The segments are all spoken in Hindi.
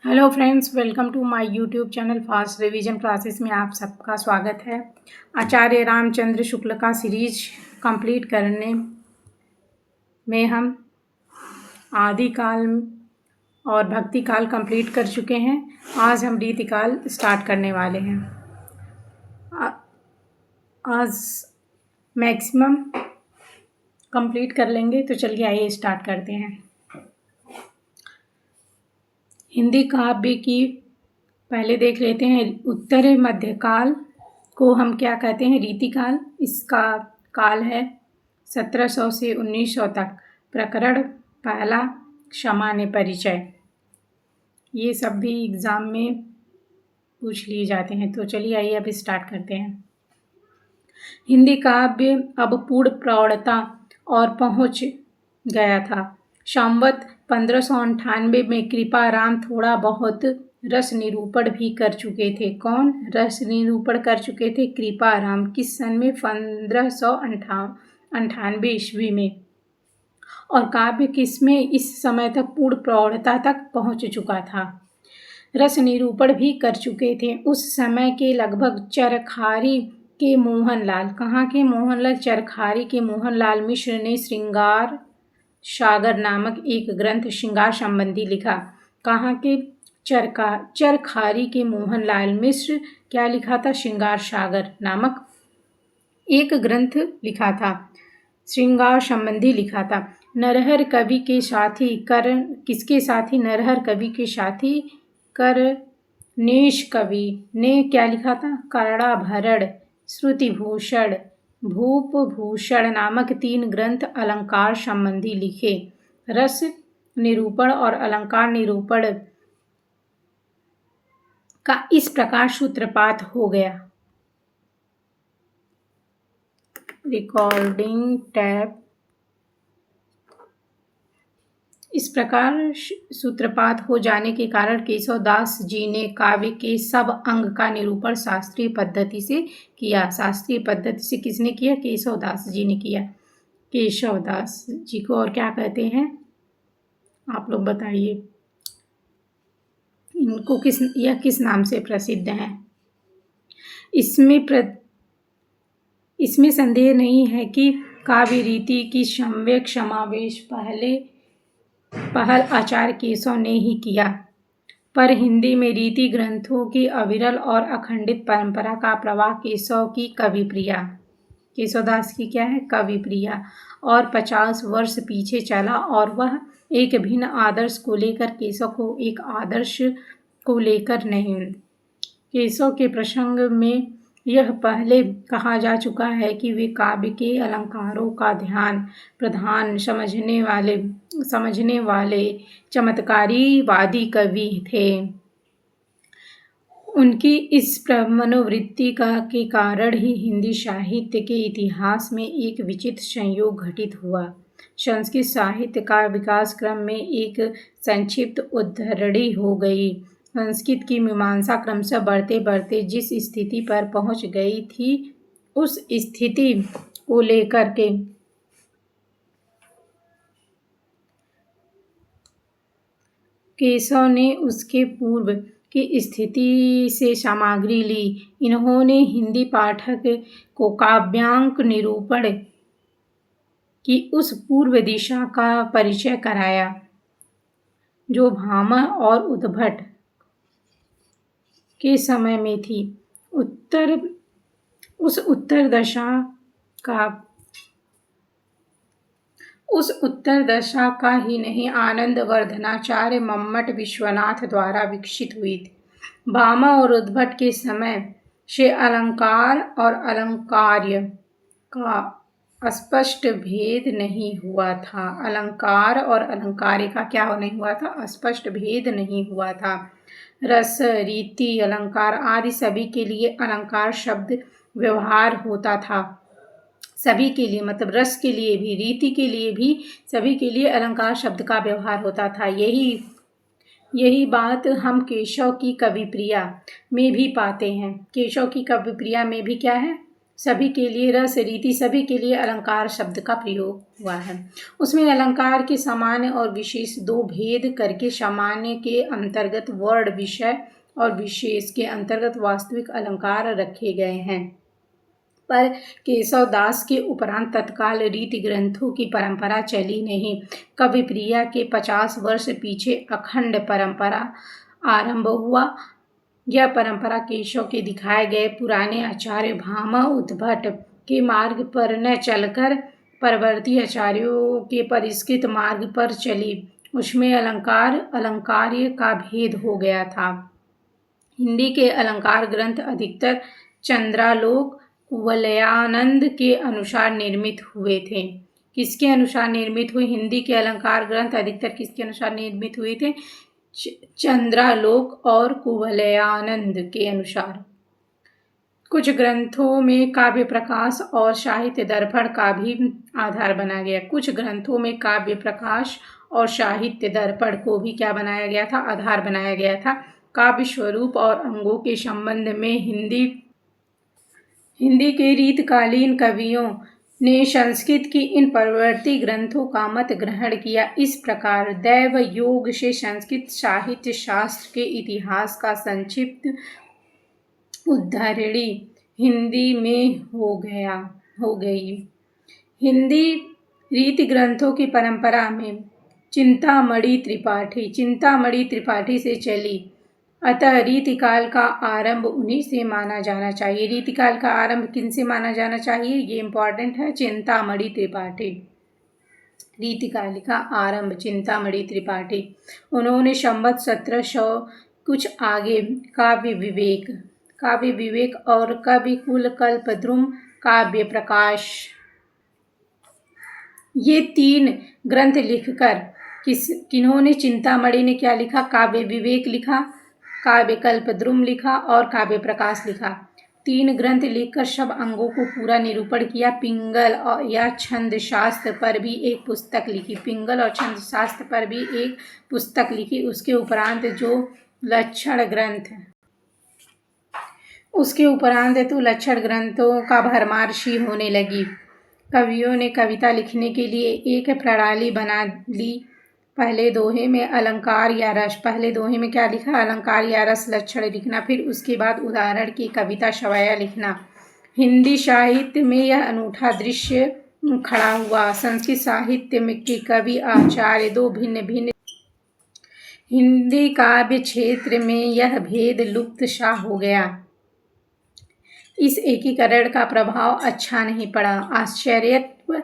Hello friends, welcome to my YouTube channel fast revision classes में आप सबका स्वागत है। आचार्य रामचंद्र शुक्ल का सीरीज कंप्लीट करने में हम आदिकाल और भक्ति काल कंप्लीट कर चुके हैं। आज हम रीतिकाल स्टार्ट करने वाले हैं। आज मैक्सिमम कंप्लीट कर लेंगे, तो चलिए आइए स्टार्ट करते हैं। हिंदी काव्य की पहले देख लेते हैं। उत्तर मध्यकाल को हम क्या कहते हैं? रीतिकाल। इसका काल है 1700 से 1900 तक। प्रकरण पहला, सामान्य परिचय। ये सब भी एग्ज़ाम में पूछ लिए जाते हैं। तो चलिए आइए अब स्टार्ट करते हैं। हिंदी काव्य अब पूर्ण प्रौढ़ता और पहुँच गया था। संवत 1598 में कृपाराम थोड़ा बहुत रस निरूपण भी कर चुके थे। कौन रस निरूपण कर चुके थे? कृपाराम। किस सन में? 1598 ईस्वी में। और काव्य किसमें इस समय तक पूर्ण प्रौढ़ता तक पहुंच चुका था। रस निरूपण भी कर चुके थे। उस समय के लगभग चरखारी के मोहनलाल, कहाँ के मोहनलाल? चरखारी के मोहनलाल मिश्र ने श्रृंगार सागर नामक एक ग्रंथ श्रृंगार संबंधी लिखा। कहाँ के? चरखारी के मोहनलाल मिश्र क्या लिखा था? श्रृंगार सागर नामक एक ग्रंथ लिखा था, श्रृंगार संबंधी लिखा था। नरहर कवि के साथी किसके साथी? नरहर कवि के साथी करनेश कवि ने क्या लिखा था? कर्णाभरण, श्रुतिभूषण, भूपभूषण नामक 3 ग्रंथ अलंकार संबंधी लिखे। रस निरूपण और अलंकार निरूपण का इस प्रकार सूत्रपात हो गया। Recording tab. इस प्रकार सूत्रपात हो जाने के कारण केशवदास जी ने काव्य के सब अंग का निरूपण शास्त्रीय पद्धति से किया। शास्त्रीय पद्धति से किसने किया? केशवदास जी ने किया। केशवदास जी को और क्या कहते हैं? आप लोग बताइए। इनको किस नाम से प्रसिद्ध हैं? इसमें संदेह नहीं है कि काव्य रीति की सम्यक समावेश पहल आचार्य केशव ने ही किया। पर हिंदी में रीति ग्रंथों की अविरल और अखंडित परंपरा का प्रवाह केशव की कविप्रिया, केशवदास की क्या है? कविप्रिया और 50 वर्ष पीछे चला। और वह एक भिन्न आदर्श को लेकर, केशव को एक आदर्श को लेकर नहीं। केशव के प्रसंग में यह पहले कहा जा चुका है कि वे काव्य के अलंकारों का ध्यान प्रधान समझने वाले चमत्कारी वादी कवि थे। उनकी इस मनोवृत्ति के कारण ही हिंदी साहित्य के इतिहास में एक विचित्र संयोग घटित हुआ। संस्कृत साहित्य का विकास क्रम में एक संक्षिप्त उद्धरणी हो गई। संस्कृत की मीमांसा क्रमशः बढ़ते बढ़ते जिस स्थिति पर पहुंच गई थी, उस स्थिति को लेकर के केशव ने उसके पूर्व की स्थिति से सामग्री ली। इन्होंने हिंदी पाठक को काव्यांक निरूपण की उस पूर्व दिशा का परिचय कराया जो भामा और उद्भट के समय में थी। उस उत्तर दशा का ही नहीं, आनंदवर्धनाचार्य मम्मट विश्वनाथ द्वारा विकसित हुई थी। भामा और उद्भट के समय से अलंकार और अलंकार्य का स्पष्ट भेद नहीं हुआ था। अलंकार और अलंकार्य का क्या नहीं हुआ था? स्पष्ट भेद नहीं हुआ था। रस, रीति, अलंकार आदि सभी के लिए अलंकार शब्द व्यवहार होता था। सभी के लिए मतलब रस के लिए भी, रीति के लिए भी, सभी के लिए अलंकार शब्द का व्यवहार होता था। यही बात हम केशव की कविप्रिया में भी पाते हैं। केशव की कविप्रिया में भी क्या है? सभी के लिए, रस रीति सभी के लिए अलंकार शब्द का प्रयोग हुआ है। उसमें अलंकार के सामान्य और विशेष दो भेद करके सामान्य के अंतर्गत वर्ण, विषय और विशेष के अंतर्गत वास्तविक अलंकार रखे गए हैं। पर केशव दास के उपरांत तत्काल रीति ग्रंथों की परंपरा चली नहीं। कविप्रिया के 50 वर्ष पीछे अखंड परंपरा आरंभ हुआ। यह परंपरा केशव के दिखाए गए पुराने आचार्य भामा उद्भट के मार्ग पर न चलकर परवर्ती आचार्यों के परिष्कृत मार्ग पर चली। उसमें अलंकार्य का भेद हो गया था। हिंदी के अलंकार ग्रंथ अधिकतर चंद्रालोक कुवलयानंद के अनुसार निर्मित हुए थे। किसके अनुसार निर्मित हुए? हिंदी के अलंकार ग्रंथ अधिकतर किसके अनुसार निर्मित हुए थे? चंद्रालोक और कुवलयानंद के अनुसार। कुछ ग्रंथों में काव्य प्रकाश और साहित्य दर्पण का भी आधार बना गया। कुछ ग्रंथों में काव्य प्रकाश और साहित्य दर्पण को भी क्या बनाया गया था? आधार बनाया गया था। काव्य स्वरूप और अंगों के संबंध में हिंदी के रीतकालीन कवियों ने संस्कृत की इन परवर्ती ग्रंथों का मत ग्रहण किया। इस प्रकार दैव योग से संस्कृत साहित्य शास्त्र के इतिहास का संक्षिप्त उद्धरणी हिंदी में हो गई। हिंदी रीति ग्रंथों की परंपरा में चिंतामणि त्रिपाठी से चली। अतः रीतिकाल का आरंभ उन्हीं से माना जाना चाहिए। रीतिकाल का आरंभ किनसे माना जाना चाहिए? ये इम्पॉर्टेंट है। चिंतामणि त्रिपाठी। रीतिकाल का आरंभ चिंतामणि त्रिपाठी। उन्होंने संवत 1700 कुछ आगे काव्य विवेक और कविकुल कल्पद्रुम काव्य प्रकाश ये 3 ग्रंथ लिखकर किन्होंने? चिंतामणि ने क्या लिखा? काव्य विवेक लिखा, काव्य कल्पद्रुम लिखा और काव्य प्रकाश लिखा। 3 ग्रंथ लिखकर सब अंगों को पूरा निरूपण किया। पिंगल या छंद शास्त्र पर भी एक पुस्तक लिखी। पिंगल और छंद शास्त्र पर भी एक पुस्तक लिखी। उसके उपरांत लक्षण ग्रंथों का भरमार सी होने लगी। कवियों ने कविता लिखने के लिए एक प्रणाली बना ली। पहले दोहे में अलंकार या रस, पहले दोहे में क्या लिखा? अलंकार या रस लक्षण लिखना। फिर उसके बाद उदाहरण की कविता शवैया लिखना। हिंदी साहित्य में यह अनूठा दृश्य खड़ा हुआ। संस्कृत साहित्य में के कवि आचार्य दो भिन्न भिन्न। हिंदी काव्य क्षेत्र में यह भेद लुप्त सा हो गया। इस एकीकरण का प्रभाव अच्छा नहीं पड़ा। आश्चर्यत्व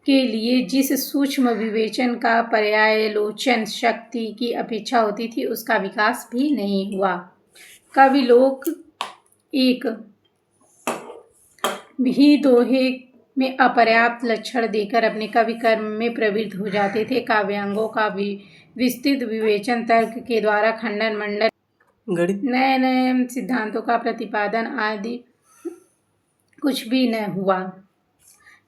के लिए जिस सूक्ष्म विवेचन का पर्यालोचन शक्ति की अपेक्षा होती थी उसका विकास भी नहीं हुआ। कवि लोग एक भी दोहे में अपर्याप्त लक्षण देकर अपने कवि कर्म में प्रवृत्त हो जाते थे। काव्यांगों का विस्तृत विवेचन, तर्क के द्वारा खंडन मंडन, नए नए सिद्धांतों का प्रतिपादन आदि कुछ भी न हुआ।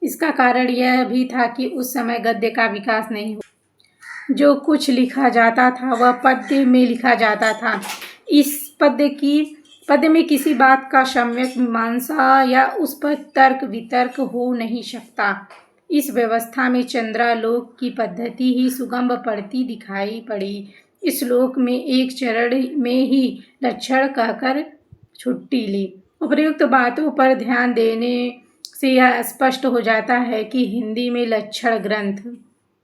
इसका कारण यह भी था कि उस समय गद्य का विकास नहीं हुआ। जो कुछ लिखा जाता था वह पद्य में लिखा जाता था। इस पद्य में किसी बात का सम्यक मीमांसा या उस पर तर्क वितर्क हो नहीं सकता। इस व्यवस्था में चंद्रालोक की पद्धति ही सुगम पड़ती दिखाई पड़ी। इस श्लोक में एक चरण में ही लक्षण कहकर छुट्टी ली। उपर्युक्त बातों पर ध्यान देने से यह स्पष्ट हो जाता है कि हिंदी में लक्षण ग्रंथ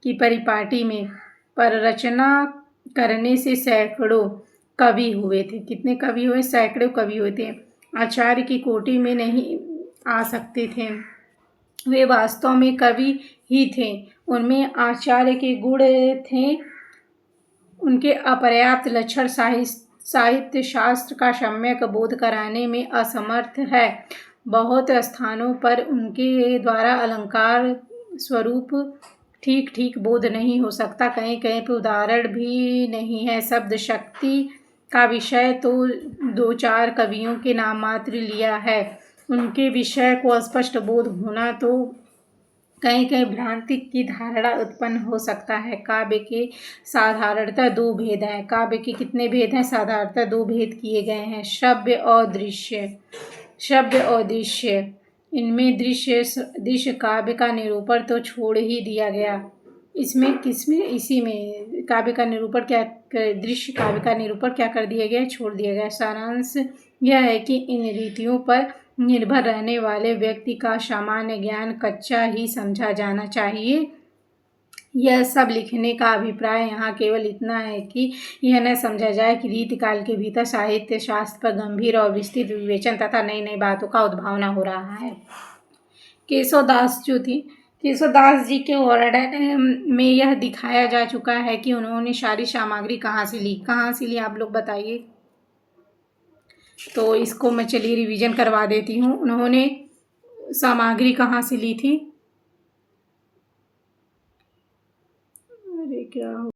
की परिपाटी में पररचना करने से सैकड़ों कवि हुए थे। कितने कवि हुए? सैकड़ों कवि हुए थे। आचार्य की कोटि में नहीं आ सकते थे। वे वास्तव में कवि ही थे। उनमें आचार्य के गुण थे। उनके अपर्याप्त लक्षण साहित्य शास्त्र का सम्यक बोध कराने में असमर्थ है। बहुत स्थानों पर उनके द्वारा अलंकार स्वरूप ठीक बोध नहीं हो सकता। कहीं पर उदाहरण भी नहीं है। शब्द शक्ति का विषय तो 2-4 कवियों के नाम मात्र लिया है। उनके विषय को स्पष्ट बोध होना तो कहीं भ्रांति की धारणा उत्पन्न हो सकता है। काव्य के साधारणतः 2 भेद हैं। काव्य के कितने भेद हैं? साधारणतः 2 भेद किए गए हैं, श्रव्य और दृश्य। इनमें दृश्य काव्य का निरूपण तो छोड़ ही दिया गया। इसी में काव्य का निरूपण क्या, दृश्य काव्य का निरूपण क्या कर दिया गया, छोड़ दिया गया। सारांश यह है कि इन रीतियों पर निर्भर रहने वाले व्यक्ति का सामान्य ज्ञान कच्चा ही समझा जाना चाहिए। यह सब लिखने का अभिप्राय यहाँ केवल इतना है कि यह न समझा जाए कि रीतिकाल के भीतर साहित्य शास्त्र पर गंभीर और विस्तृत विवेचन तथा नई नई बातों का उद्भावना हो रहा है। केशवदास जो थी, केशवदास जी के वर्णन में यह दिखाया जा चुका है कि उन्होंने सारी सामग्री कहाँ से ली, आप लोग बताइए। तो इसको मैं चलिए रिवीजन करवा देती हूँ। उन्होंने सामग्री कहाँ से ली थी, अरे क्या